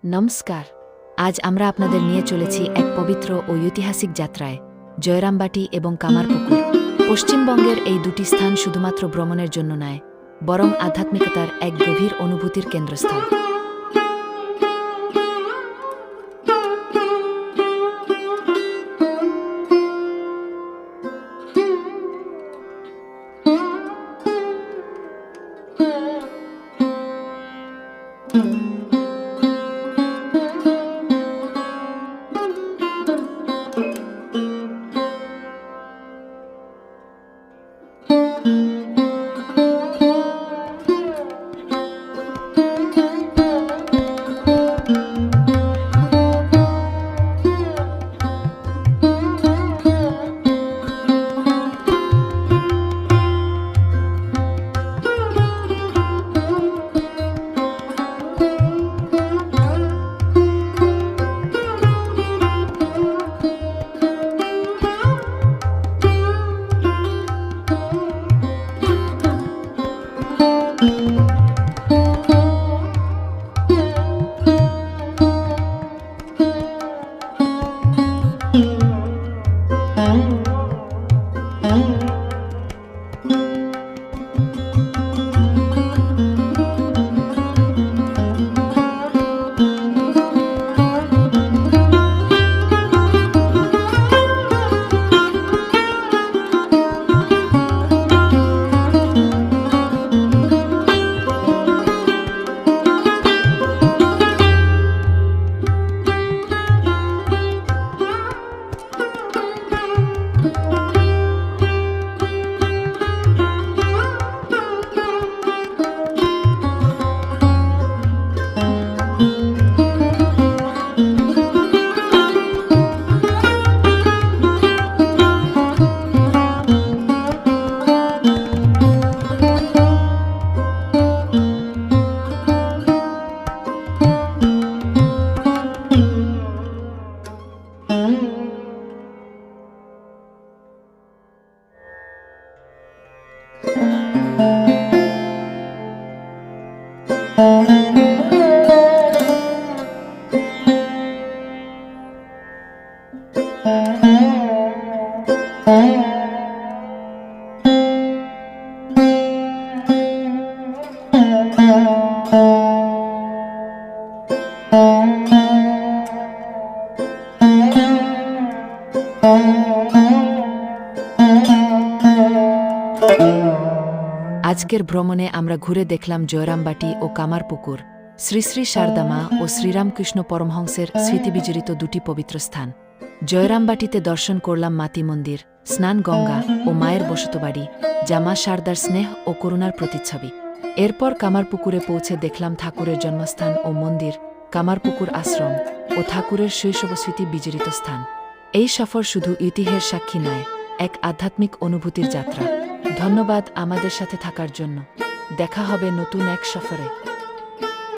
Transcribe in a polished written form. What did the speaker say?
নমস্কার। আজ আমরা আপনাদের নিয়ে চলেছি এক পবিত্র ও ঐতিহাসিক যাত্রায়, জয়রামবাটি এবং কামারপুকুর। পশ্চিমবঙ্গের এই দুটি স্থান শুধুমাত্র ভ্রমণের জন্য নয়, বরং আধ্যাত্মিকতার এক গভীর অনুভূতির কেন্দ্রস্থল। আজকের ভ্রমণে আমরা ঘুরে দেখলাম জয়রামবাটি ও কামারপুকুর, শ্রী শ্রী শারদা মা ও শ্রীরামকৃষ্ণ পরমহংসের স্মৃতিবিজড়িত দুটি পবিত্র স্থান। জয়রামবাটিতে দর্শন করলাম মাতি মন্দির, স্নান গঙ্গা ও মায়ের বসতবাড়ি, যা মা শারদার স্নেহ ও করুণার প্রতিচ্ছবি। এরপর কামারপুকুরে পৌঁছে দেখলাম ঠাকুরের জন্মস্থান ও মন্দির, কামারপুকুর আশ্রম ও ঠাকুরের শৈশব স্মৃতি বিজড়িত স্থান। এই সফর শুধু ঐতিহ্যের সাক্ষী নয়, এক আধ্যাত্মিক অনুভূতির যাত্রা। ধন্যবাদ আমাদের সাথে থাকার জন্য। দেখা হবে নতুন এক সফরে।